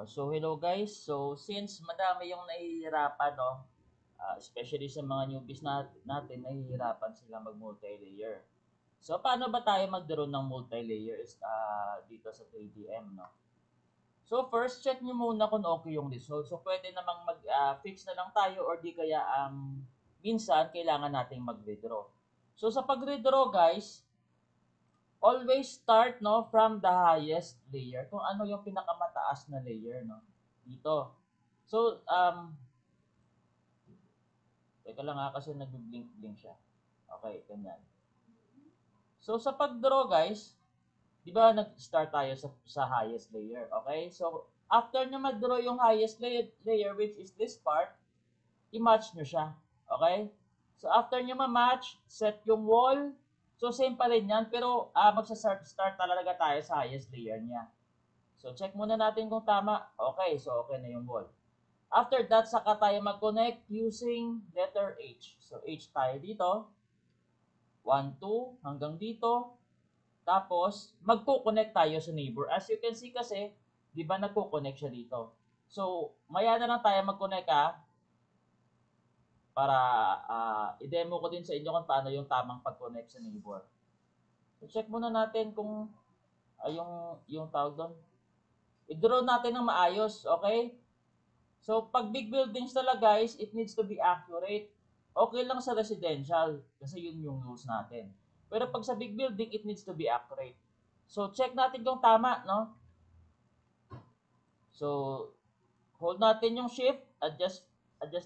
So hello guys. So since madami yung nahihirapan, no, especially sa mga newbies natin, nahihirapan sila mag multi-layer. So paano ba tayo magdaro ng multi-layers dito sa 3DM, no? So first, check nyo muna kung okay yung result. So pwede namang mag-fix na lang tayo or di kaya minsan kailangan nating mag-redraw. So sa pag-redraw guys, always start no from the highest layer. Kung ano yung pinakamataas na layer no dito. So teka lang kasi nagbi-blink siya. Okay, ganyan. So sa pag-draw guys, 'di ba nag-start tayo sa highest layer, okay? So after nyo mag-draw yung highest layer which is this part, i-match nyo siya. Okay? So after nyo ma-match, set yung wall. So same pa rin yan, pero magsa-start talaga tayo sa highest layer niya. So check muna natin kung tama. Okay, so okay na yung wall. After that, saka tayo mag-connect using letter H. So H tayo dito. 1, 2, hanggang dito. Tapos, magko-connect tayo sa neighbor. As you can see kasi, di ba nagko-connect siya dito. So, maya na lang tayo mag-connect para i-demo ko din sa inyo kung paano yung tamang pag-connect sa neighbor. So, check muna natin kung yung tawag doon. I-draw natin ng maayos, okay? So, pag big buildings talaga guys, it needs to be accurate. Okay lang sa residential kasi yun yung rules natin. Pero pag sa big building, it needs to be accurate. So, check natin kung tama, no? So, hold natin yung shift, adjust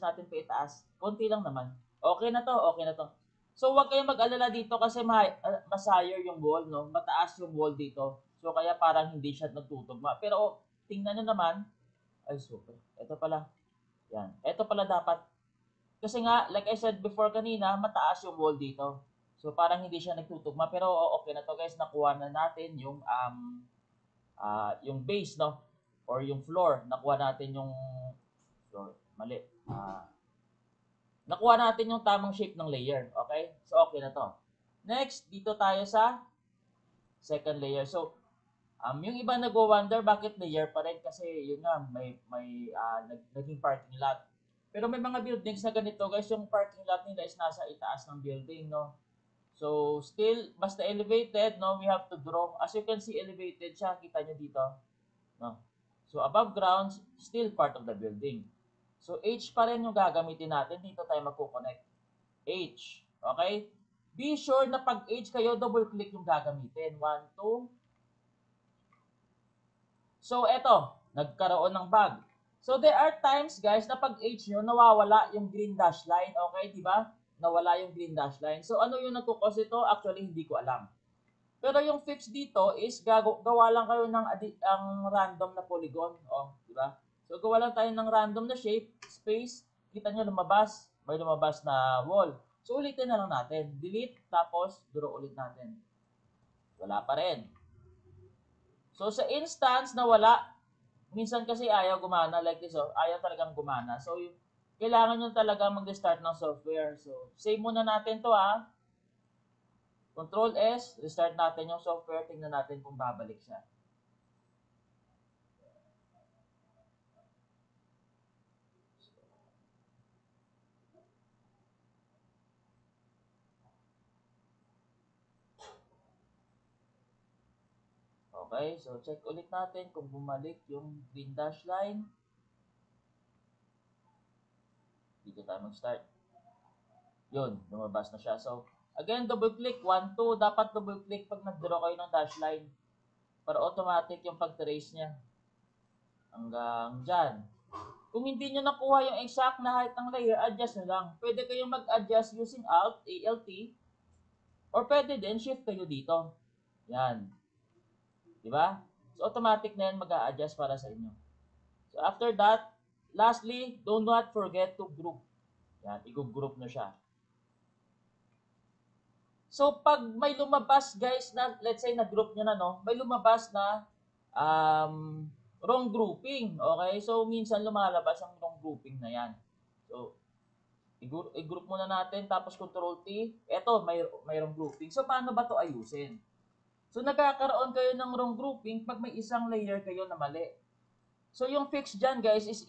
natin pa itaas. Konti lang naman. Okay na to, okay na to. So, huwag kayong mag-alala dito kasi mas higher yung wall, no? Mataas yung wall dito. So, kaya parang hindi siya nagtutugma. Pero, tingnan nyo naman. Ay, super. Ito pala. Yan. Ito pala dapat. Kasi nga, like I said before kanina, mataas yung wall dito. So, parang hindi siya nagtutugma. Pero, okay na to guys. Nakuha na natin yung base, no? Or yung floor. Nakuha natin yung floor. Mali. Nakuha natin yung tamang shape ng layer. Okay? So, okay na to. Next, dito tayo sa second layer. So, yung iba nag-wonder bakit layer pa rin kasi yun nga, naging parking lot. Pero may mga buildings na ganito guys, yung parking lot nila is nasa itaas ng building, no? So, still, basta elevated, no, we have to draw. As you can see, elevated siya. Kita nyo dito. No? So, above ground, still part of the building. So, H pa rin yung gagamitin natin. Dito tayo magkoconnect. H. Okay? Be sure na pag H kayo, double-click yung gagamitin. 1, 2. So, eto. Nagkaroon ng bug. So, there are times, guys, na pag H nyo, nawawala yung green dash line. Okay, di ba? Nawala yung green dash line. So, ano yung nagkukos ito? Actually, hindi ko alam. Pero yung fix dito is gawa lang kayo ng ang random na polygon. Oh, di ba? So gawa lang tayo ng random na shape, space. Kita nyo lumabas. May lumabas na wall. So ulitin na lang natin. Delete, tapos draw ulit natin. Wala pa rin. So sa instance na wala, minsan kasi ayaw gumana like this. Oh, ayaw talagang gumana. So kailangan nyo talaga mag-restart ng software. So save muna natin to Control S, restart natin yung software, tingnan natin kung babalik siya. Okay, so check ulit natin kung bumalik yung green dash line. Dito tayo mag-start. Yun, lumabas na siya. So, again, double click, 1, 2, dapat double click pag nag-draw kayo ng dash line. Para automatic yung pag-trace niya. Hanggang dyan. Kung hindi nyo nakuha yung exact na height ng layer, adjust na lang. Pwede kayong mag-adjust using Alt, ALT, or pwede din Shift kayo dito. Yan. Diba? So, automatic na yan mag-a-adjust para sa inyo. So, after that, lastly, do not forget to group. Yan, i-group na siya. So, pag may lumabas, guys, na, let's say, na-group nyo na, no? May lumabas na wrong grouping. Okay? So, minsan lumalabas ang wrong grouping na yan. So, i-group muna natin, tapos Control T. Eto, may wrong grouping. So, paano ba to ayusin? So, nagkakaroon kayo ng wrong grouping pag may isang layer kayo na mali. So yung fix dyan guys is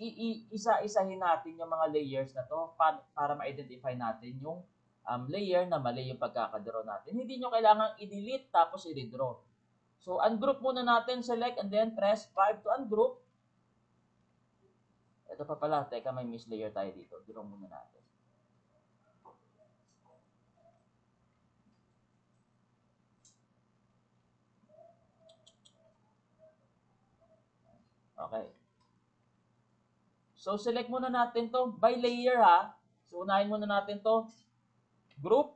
isa-isahin natin yung mga layers na to para ma-identify natin yung layer na mali yung pagkakadraw natin. Hindi nyo kailangan i-delete tapos i-redraw. So ungroup muna natin, select and then press 5 to ungroup. Ito pa pala, teka may miss layer tayo dito. Draw muna natin. Okay. So, select muna natin to by layer ha. So, unahin muna natin to group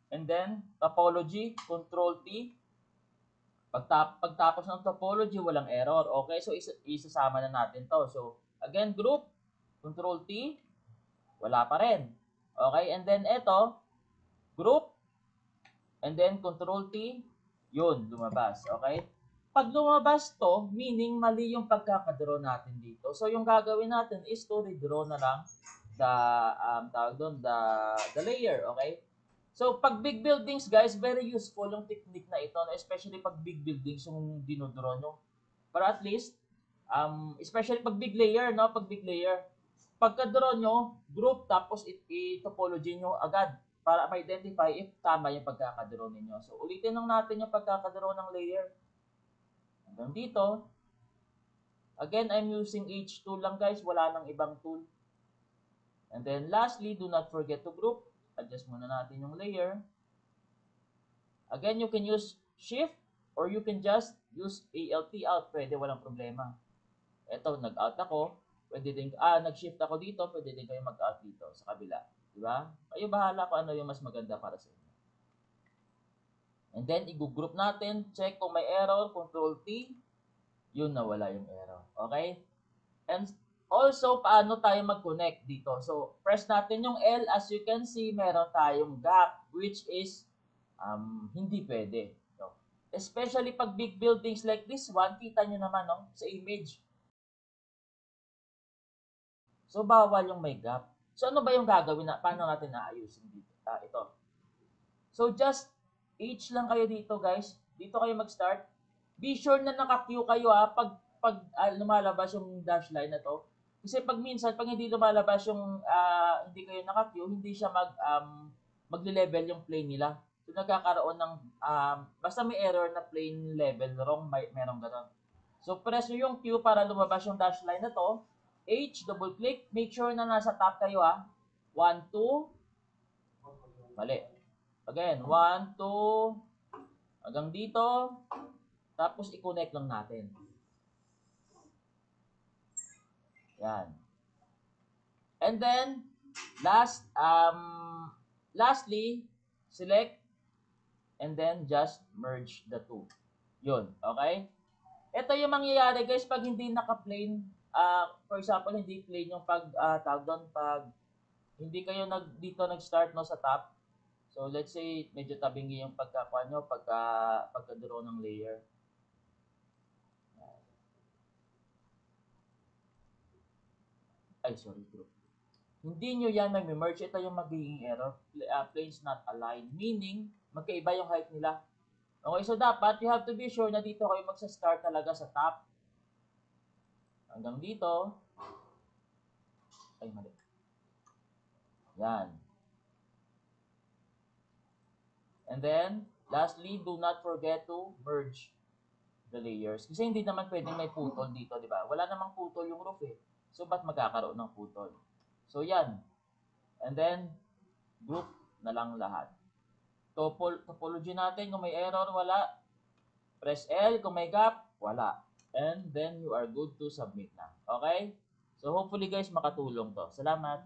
and then topology, control T. Pagtapos ng topology, walang error. Okay, so isasama na natin to. So, again, group, control T, wala pa rin. Okay, and then ito, group, and then control T, yun, lumabas. Okay? Pag lumabas to, meaning mali yung pagkakadraw natin dito. So, yung gagawin natin is to redraw na lang the, tawag doon, the layer, okay? So, pag big buildings, guys, very useful yung technique na ito, especially pag big buildings yung dinodraw nyo. Para at least, especially pag big layer, no? Pag big layer, pagka-draw nyo, group, tapos i-topology nyo agad para ma-identify if tama yung pagkakadraw ninyo. So, ulitin lang natin yung pagkakadraw ng layer. Hanggang dito. Again, I'm using H2 lang guys. Wala nang ibang tool. And then lastly, do not forget to group. Adjust muna natin yung layer. Again, you can use Shift or you can just use Alt out. Pwede, walang problema. Ito, nag-out ako. Pwede din, nag-shift ako dito. Pwede din kayo mag-out dito sa kabila. Diba? Kayo bahala kung ano yung mas maganda para sa inyo. And then, i-group natin. Check kung may error. Control T. Yun, nawala yung error. Okay? And also, paano tayo mag-connect dito? So, press natin yung L. As you can see, meron tayong gap, which is hindi pwede. So, especially pag big buildings like this one, kita nyo naman no, sa image. So, bawal yung may gap. So, ano ba yung gagawin na? Paano natin naayusin dito? Ito. So, just H lang kayo dito, guys. Dito kayo mag-start. Be sure na naka-queue kayo ha pag lumalabas yung dash line na to. Kasi pag minsan pag hindi lumalabas yung hindi kayo naka-queue, hindi siya magle-level yung plane nila. So nagkakaroon ng basta may error na plane level wrong, merong ganoon. So press niyo yung queue para lumabas yung dash line na to. H, double click, make sure na nasa top kayo ha. 1 2 mali. Again, 1 2 hanggang dito. Tapos i-connect lang natin. Yan. And then lastly, select and then just merge the two. Yun, okay? Ito yung mangyayari guys pag hindi naka-plane, for example, hindi plane yung tawag doon pag hindi kayo dito nag-start no sa top. So let's say medyo tabingi yung pagkakuha nyo pagka-draw ng layer. Ay, sorry, group. Hindi nyo yan mag-merge. Ito yung magiging error. Planes not aligned. Meaning, magkaiba yung height nila. Okay, so dapat, you have to be sure na dito kayo magsa-start talaga sa top. Hanggang dito. Ay, mali. Yan. And then, lastly, do not forget to merge the layers. Kasi hindi naman pwedeng may putol dito, di ba? Wala namang putol yung roof eh. So, ba't magkakaroon ng putol? So, yan. And then, group na lang lahat. Topology natin, kung may error, wala. Press L, kung may gap, wala. And then, you are good to submit na. Okay? So, hopefully guys, makatulong to. Salamat.